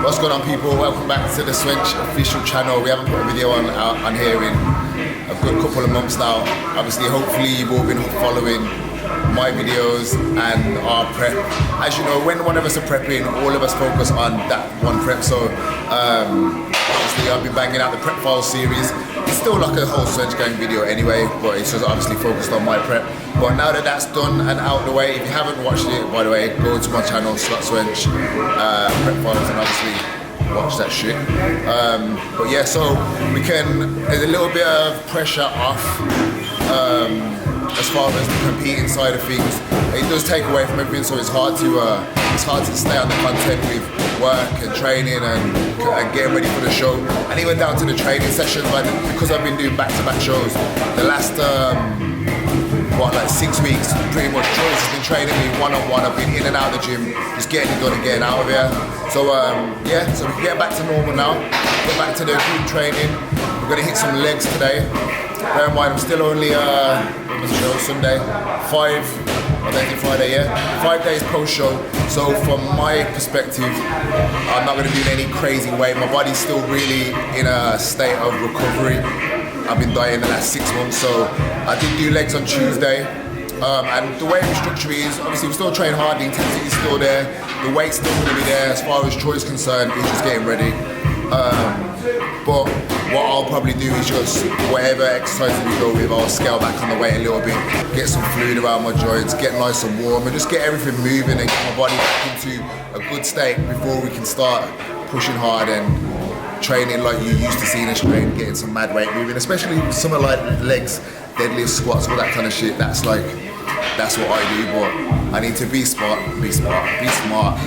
What's going on, people? Welcome back to the Swench official channel. We haven't put a video on here in a good couple of months now. Obviously, hopefully you've all been following my videos and our prep. As you know, when one of us are prepping, all of us focus on that one prep. So obviously I've been banging out the prep file series. It's still like a whole Swench gang video anyway, but it's just obviously focused on my prep. But now that that's done and out of the way, if you haven't watched it, by the way, go to my channel, Swench, prep files, and obviously watch that shit. But yeah, so there's a little bit of pressure off as far as the competing side of things. It does take away from everything, so it's hard to stay on the content with work and training and getting ready for the show, and even down to the training sessions. Like, because I've been doing back-to-back shows the last 6 weeks, pretty much Joyce has been training me one-on-one. I've been in and out of the gym, just getting it done and getting out of here. So yeah, so we can get back to normal now, get back to the group training. We're gonna hit some legs today. Bear in mind, I'm still only Sunday, 5 days post-show. So from my perspective, I'm not gonna be in any crazy way. My body's still really in a state of recovery. I've been dieting the last 6 months, so I did do legs on Tuesday. And the way we structure it is, obviously we still train hard, the intensity is still there, the weight's still gonna be there. As far as Troy's concerned, he's just getting ready. But what I'll probably do is just whatever exercises we go with, I'll scale back on the weight a little bit, get some fluid around my joints, get nice and warm, and just get everything moving and get my body back into a good state before we can start pushing hard and training like you used to seeing us train, getting some mad weight moving, especially something like legs, deadlifts, squats, all that kind of shit. That's what I do. But I need to be smart, be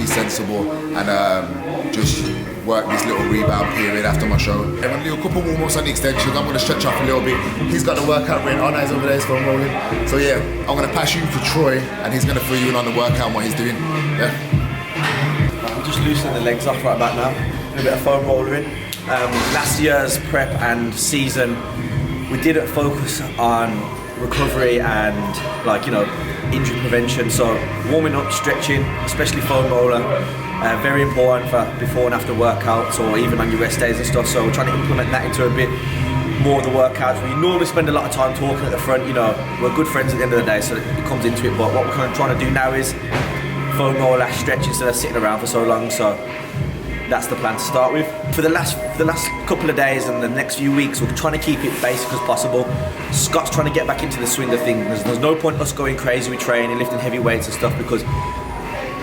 sensible, and just work this little rebound period after my show. I'm gonna do a couple warm-ups on the extensions. I'm gonna stretch off a little bit. He's got the workout written on, he's over there, so I'm rolling. So yeah, I'm gonna pass you to Troy, and he's gonna fill you in on the workout and what he's doing. Yeah. I'm just loosening the legs off right back now. A bit of foam roller in. Last year's prep and season, we didn't focus on recovery and injury prevention. So warming up, stretching, especially foam roller, very important for before and after workouts or even on your rest days and stuff. So we're trying to implement that into a bit more of the workouts. We normally spend a lot of time talking at the front. We're good friends at the end of the day, so it comes into it. But what we're kind of trying to do now is foam roller, stretch instead of sitting around for so long. So that's the plan to start with. For the last couple of days and the next few weeks, we're trying to keep it basic as possible. Scott's trying to get back into the swing of things. There's no point us going crazy with training, lifting heavy weights and stuff, because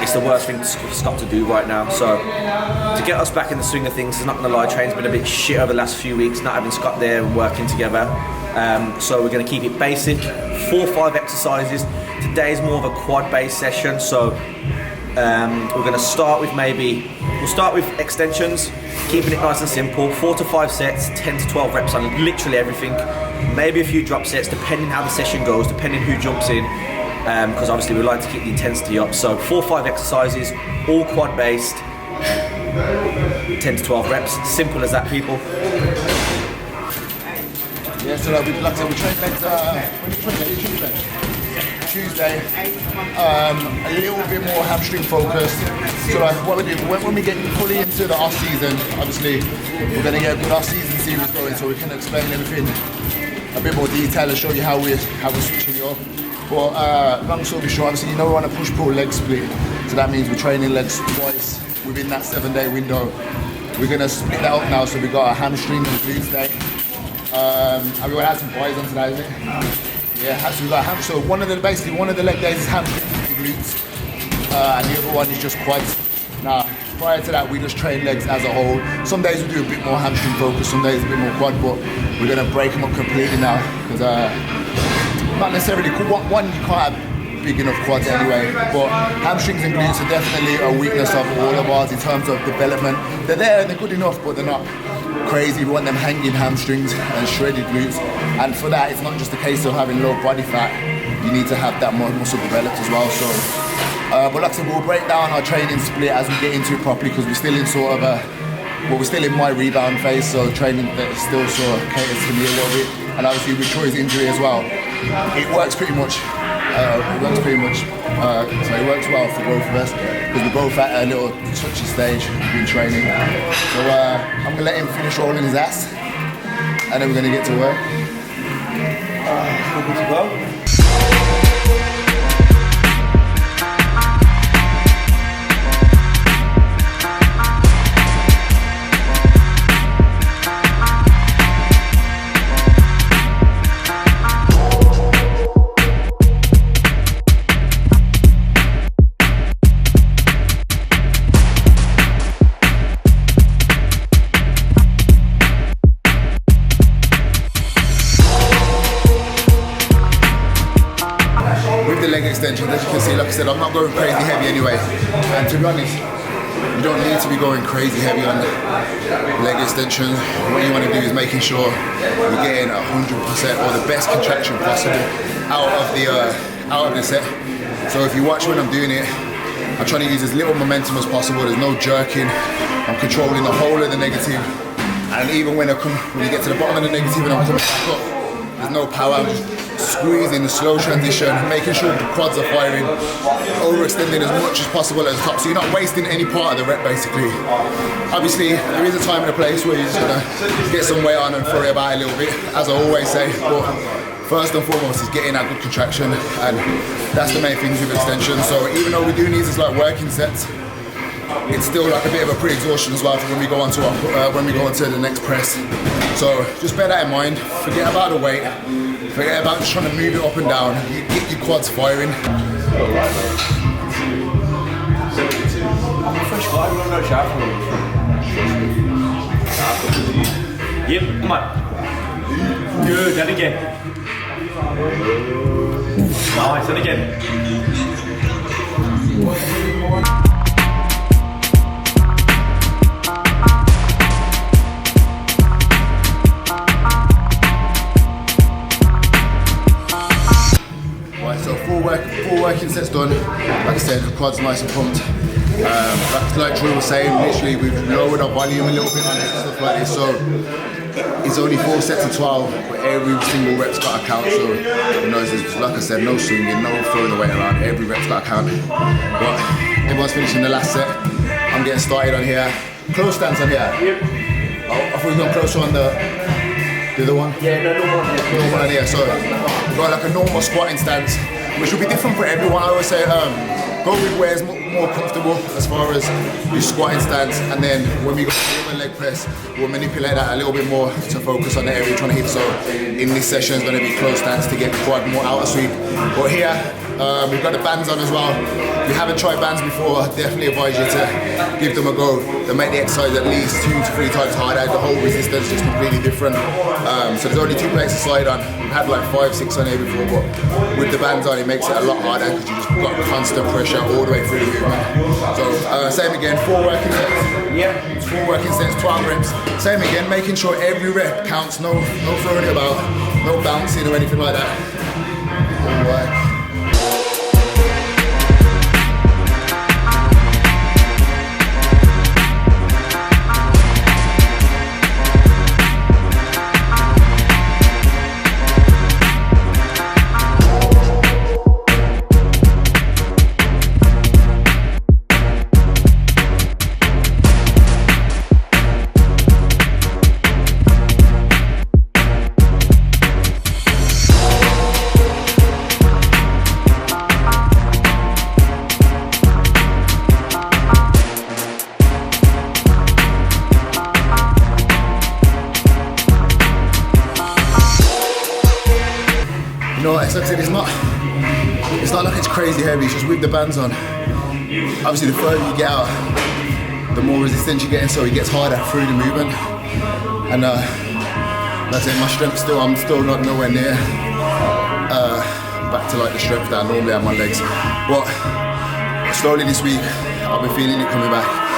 it's the worst thing for Scott to do right now. So to get us back in the swing of things, I'm not gonna lie, training's been a bit shit over the last few weeks, not having Scott there and working together. So we're gonna keep it basic, 4 or 5 exercises. Today's more of a quad-based session, so we're going to start with we'll start with extensions, keeping it nice and simple, 4 to 5 sets, 10 to 12 reps on literally everything, maybe a few drop sets depending how the session goes, depending who jumps in, because obviously we like to keep the intensity up. So 4 or 5 exercises, all quad based, 10 to 12 reps, simple as that, people. Yeah, so like I said, we train legs, when you train legs, Tuesday, a little bit more hamstring focused. So like what we do, when we get fully into the off-season, obviously we're going to get a good off-season series going, so we can explain everything a bit more detail and show you how we're switching it up. But long story short, obviously we want a push-pull leg split, so that means we're training legs twice within that 7-day window. We're going to split that up now, so we've got a hamstring and glutes day. And we're going to add some buys on today, isn't it? Yeah, so we've got so one of the leg days is hamstrings and glutes, and the other one is just quads. Now, prior to that, we just train legs as a whole. Some days we do a bit more hamstring focus, some days a bit more quad, but we're gonna break them up completely now, because not necessarily, one, you can't have big enough quads anyway, but hamstrings and glutes are definitely a weakness of all of ours in terms of development. They're there and they're good enough, but they're not crazy. We want them hanging hamstrings and shredded glutes, and for that it's not just a case of having low body fat, you need to have that muscle developed as well. So but like I said, we'll break down our training split as we get into it properly, because we're still in we're still in my rebound phase, so training that still sort of caters to me a little bit, and obviously with Troy's injury as well, it works pretty much so it works well for both of us. because we're both at a little touchy stage in training. So I'm gonna let him finish rolling his ass, and then we're gonna get to work. Good to go. Extensions, as you can see, like I said, I'm not going crazy heavy anyway, and to be honest, you don't need to be going crazy heavy on leg extensions. What you want to do is making sure you're getting 100% or the best contraction possible out of the set. So if you watch when I'm doing it, I'm trying to use as little momentum as possible. There's no jerking. I'm controlling the whole of the negative, and even when you get to the bottom of the negative and I'm coming back up, there's no power. I'm just squeezing the slow transition, making sure the quads are firing, overextending as much as possible at the top, so you're not wasting any part of the rep basically. Obviously, there is a time and a place where you're just gonna get some weight on and throw it about a little bit, as I always say, but first and foremost is getting that good contraction, and that's the main things with extension. So even though we do need this like working sets, it's still like a bit of a pre-exhaustion as well for when we go on to the next press. So just bear that in mind. Forget about the weight. Forget about just trying to move it up and down. You get your quads firing. Yep, come on. Good, and again. Nice, and again. Full working sets done. Like I said, the quad's nice and pumped. Like Drew was saying, literally we've lowered our volume a little bit on it, stuff like this. So it's only 4 sets of 12, but every single rep's got a count. So you know, there's, like I said, no swinging, no throwing the weight around. Every rep's got a count. But everyone's finishing the last set. I'm getting started on here. Close stance on here. Yep. Oh, I thought we were going closer on the other one. Yeah, no, normal on here. So we've got like a normal squatting stance, which will be different for everyone. I always say go with where's more comfortable as far as your squatting stance, and then when we go to the leg press, we'll manipulate that a little bit more to focus on the area you're trying to hit. So in this session it's going to be close stance to get the quad more outer sweep. But here we've got the bands on as well. If you haven't tried bands before, I definitely advise you to give them a go. They make the exercise at least 2 to 3 times harder. The whole resistance is completely different. So there's only 2 plates to slide on. We've had like 5, 6 on here before, but with the bands on it makes it a lot harder because you just got constant pressure all the way through the movement. So same again, 4 working sets. Yeah. 4 working sets, 12 reps. Same again, making sure every rep counts. No throwing it about, no bouncing or anything like that. All work. You know, like I said, it's not like it's crazy heavy, it's just with the bands on. Obviously the further you get out, the more resistance you get in, so it gets harder through the movement. And like I said, my strength I'm still not nowhere near back to like the strength that I normally have on my legs. But slowly this week, I've been feeling it coming back.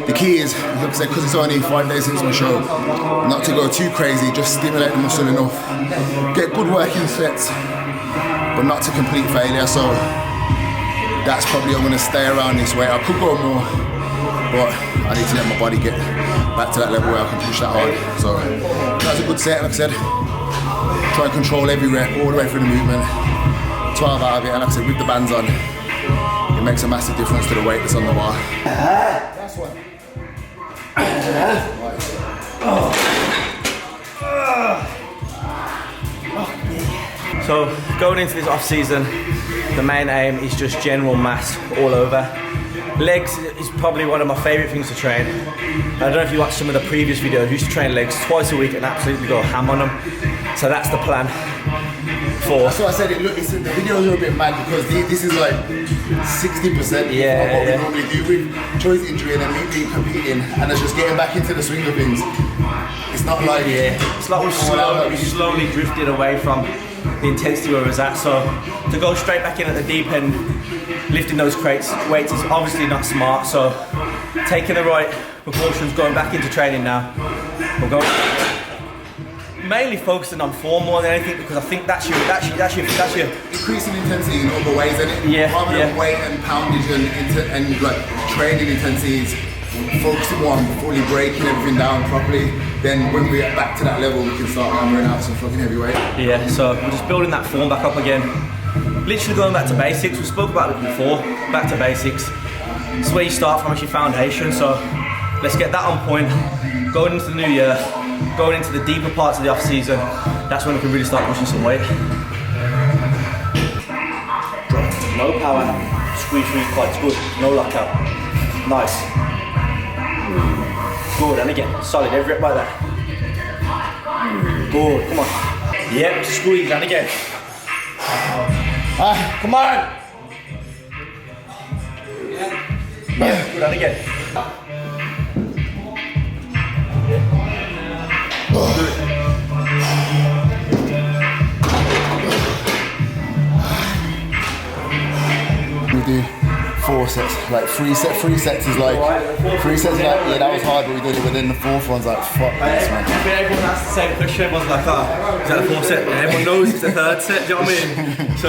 The key is, like I said, because it's only 5 days since my show, not to go too crazy, just stimulate the muscle enough. Get good working sets, but not to complete failure. So that's probably I'm gonna stay around this weight. I could go more, but I need to let my body get back to that level where I can push that hard. So that's a good set, like I said. Try and control every rep all the way through the movement. 12 out of it, and like I said, with the bands on. makes a massive difference to the weight that's on the bar. Last one. So going into this off season, the main aim is just general mass all over. Legs is probably one of my favourite things to train. I don't know if you watched some of the previous videos, I used to train legs twice a week and absolutely go ham on them. So that's the plan. So I said the videos are a bit mad because this is like 60% of what we normally do with choice injury and then me being competing and it's just getting back into the swing of things. It's not like it's like we slowly drifted away from the intensity where it was at. So to go straight back in at the deep end, lifting those weights is obviously not smart. So taking the right precautions, going back into training now. We're going mainly focusing on form more than anything because I think that's your increasing intensity in other ways, isn't it? Yeah. Rather than weight and poundage and like training intensities, focusing more on fully breaking everything down properly. Then when we get back to that level, we can start hammering out some fucking heavyweight. Yeah. So we're just building that form back up again. Literally going back to basics. We spoke about it before. Back to basics. It's where you start from, it's your foundation. So let's get that on point. Going into the new year. Going into the deeper parts of the off season, that's when we can really start pushing some weight. No power, squeeze through quads, good, no lockout. Nice. Good, and again, solid, every rep like that. Good, come on. Yep, squeeze, and again. Come on! Yeah, good, and again. We do 4 sets, like 3 sets is like, 3 sets is like, yeah that was hard but we did it, but then the 4th one's like, fuck this man. Everyone asked the same question, everyone's like, oh, is that the 4th set? And everyone knows it's the 3rd set, do you know what I mean? So,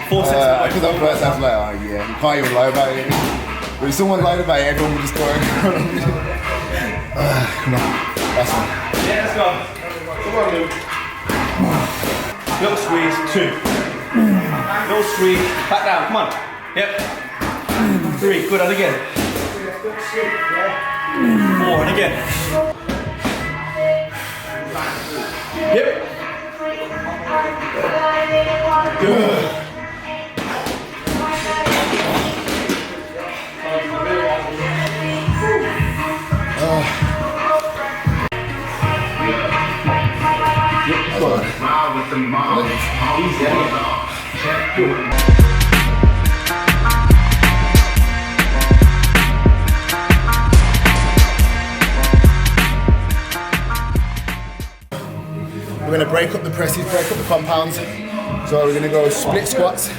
4 sets. Because at first I was like, oh yeah, you can't even lie about it. But if someone lied about it, everyone would just go, no, that's one. Yeah, let's go. Come on, Luke. Little squeeze, 2. Little squeeze, back down, come on. Yep. 3, good, and again. 4, and again. Yep. Good. We're going to break up the presses, break up the compounds. So we're going to go split squats,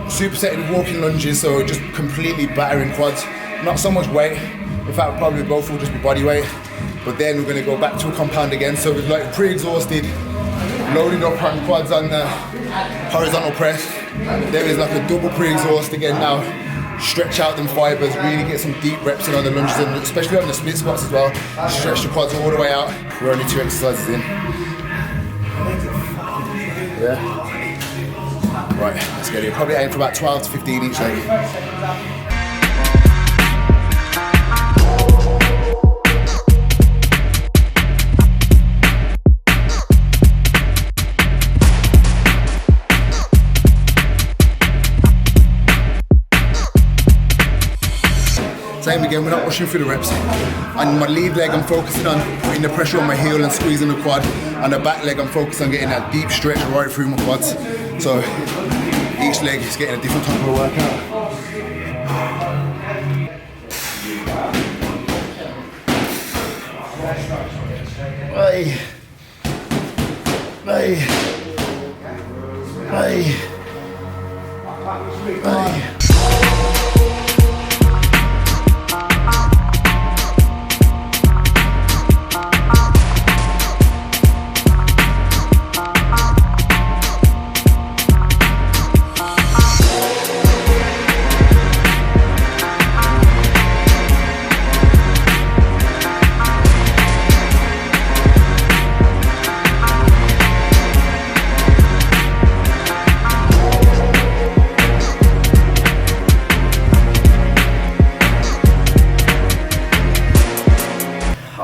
supersetted walking lunges, so just completely battering quads. Not so much weight, in fact probably both will just be body weight. But then we're going to go back to a compound again. So we've like pre-exhausted, loaded up on quads on the horizontal press. There is like a double pre-exhaust again now. Stretch out them fibers, really get some deep reps in on the lunges, and especially on the split squats as well. Stretch the quads all the way out. We're only 2 exercises in. Yeah. Right, let's get it. Probably aim for about 12 to 15 each leg. Same again, we're not rushing through the reps. On my lead leg, I'm focusing on putting the pressure on my heel and squeezing the quad. On the back leg, I'm focused on getting that deep stretch right through my quads. So each leg is getting a different type of workout. Hey.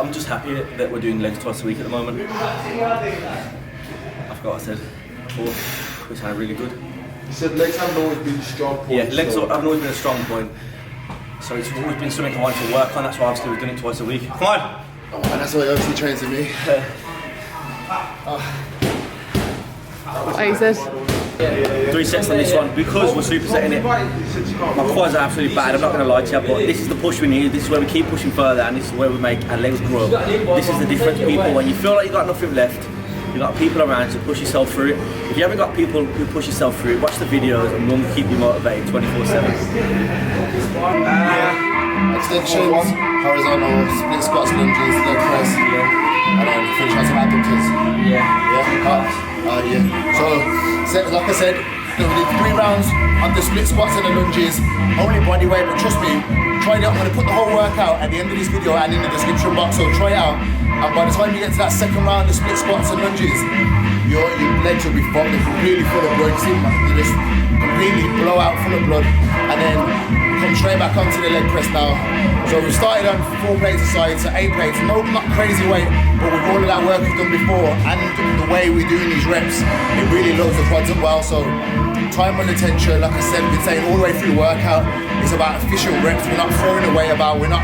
I'm just happy that we're doing legs twice a week at the moment. I forgot what I said before, which sounded really good. You said legs haven't always been strong points. Yeah, legs haven't always been a strong point. So it's always been something I wanted to work on, that's why obviously we're doing it twice a week. Come on! Oh, and that's why he obviously trains with me. What is it? 3 sets on this one, because we're supersetting it. My quads are absolutely bad, I'm not going to lie to you, but this is the push we need, this is where we keep pushing further, and this is where we make our legs grow. This is the difference, people. When you feel like you've got nothing left, you've got people around to push yourself through it. If you haven't got people who push yourself through it, watch the videos and we'll keep you motivated 24/7. Extensions, horizontal, split squats, lunges, leg press, and then finish out some abductors. So, like I said, we did 3 rounds on the split squats and the lunges, only body weight, but trust me, try it out. I'm going to put the whole workout at the end of this video and in the description box, so try it out. And by the time you get to that second round of split squats and lunges, your legs will be fucked, they're completely full of blood. See, they just completely blow out full of blood, and then come straight back onto the leg press now. So we started on 4 plates a side, so 8 plates. No, not crazy weight, but with all of that work we've done before and the way we're doing these reps, it really loads the quads up well. So time under tension, like I said, we've been saying all the way through the workout, it's about efficient reps. We're not throwing away about, we're not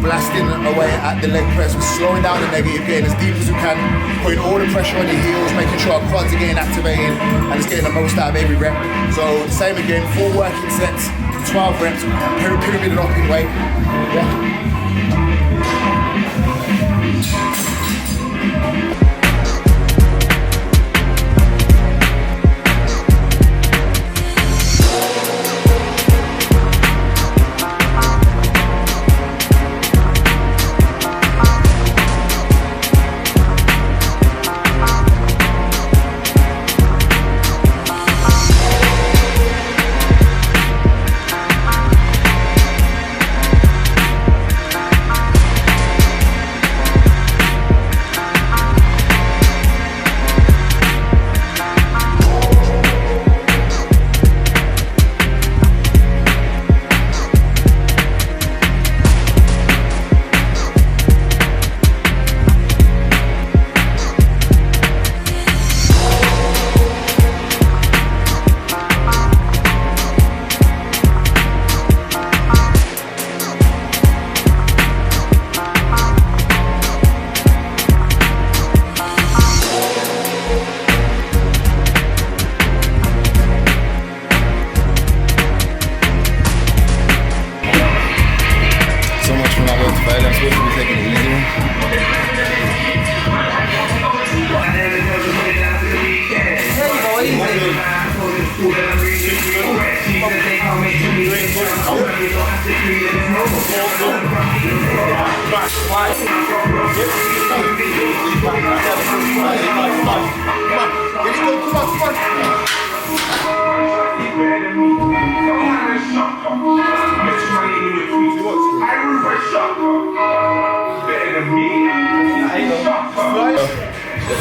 blasting away at the leg press. We're slowing down the negative, getting as deep as we can, putting all the pressure on your heels, making sure our quads are getting activated and just getting the most out of every rep. So same again, 4 working sets, 12 reps, pyramided up in weight. Yeah.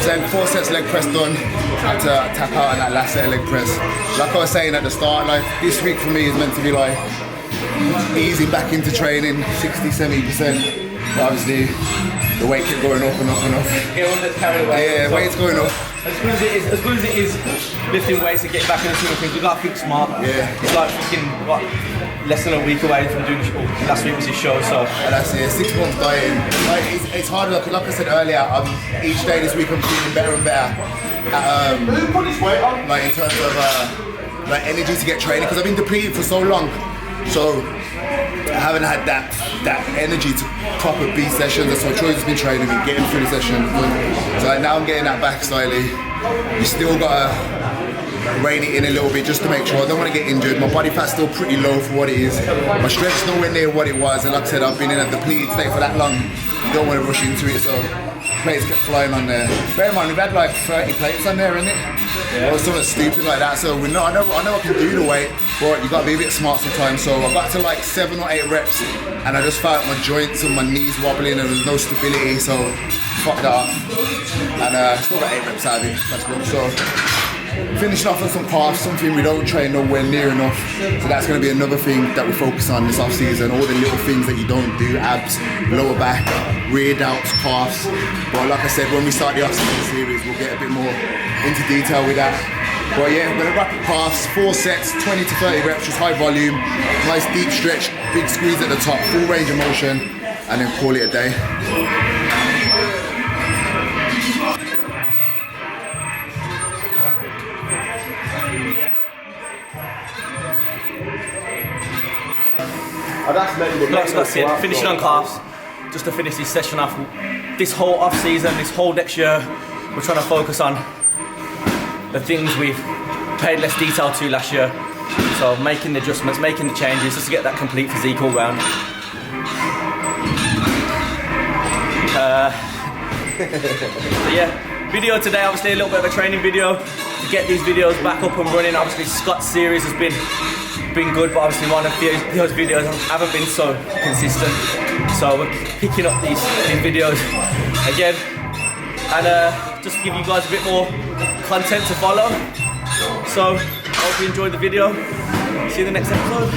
Then 4 sets leg press done. Had to tap out on that last set of leg press. Like I was saying at the start, like this week for me is meant to be like easing back into training, 60-70%. But obviously the weight kept going up and up and up. Yeah, weight's going up. As good as it is lifting weights and getting back into the things, we've got to think smart. Yeah. It's like fucking what, less than a week away from doing the show. Last week was his show, so. And that's it, 6 months dieting. Like, it's hard, like I said earlier, each day this week I'm feeling better and better. Like in terms of like energy to get training, because I've been depleted for so long. So I haven't had that energy to proper beat sessions. That's what Troy's just been training me, getting through the session. So like now I'm getting that back slightly. You still gotta rein it in a little bit just to make sure I don't want to get injured. My body fat's still pretty low for what it is. My strength's nowhere near what it was, and like I said, I've been in a depleted state for that long. You don't want to rush into it, so plates kept flying on there. Bear in mind, we've had like 30 plates on there, isn't it? Yeah. Or something stupid like that. So I know I can do the weight, but you got to be a bit smart sometimes. So I got to like 7 or 8 reps, and I just felt my joints and my knees wobbling, and there was no stability. So fuck that up. And still got 8 reps out of it. That's good. So finishing off on some calves, something we don't train nowhere near enough. So that's going to be another thing that we focus on this off season. All the little things that you don't do: abs, lower back, rear delts, calves. But like I said, when we start the off season series, we'll get a bit more into detail with that. But yeah, we're going to rapid calves, 4 sets, 20 to 30 reps, just high volume, nice deep stretch, big squeeze at the top, full range of motion, and then call it a day. That's it. Finishing on calves, just to finish this session off. This whole off season, this whole next year, we're trying to focus on the things we've paid less detail to last year. So making the adjustments, making the changes, just to get that complete physique all round. So yeah, video today, obviously a little bit of a training video to get these videos back up and running. Obviously Scott's series has been good, but obviously one of those videos haven't been so consistent. So we're picking up these videos again, and just to give you guys a bit more content to follow. So I hope you enjoyed the video. See you in the next episode.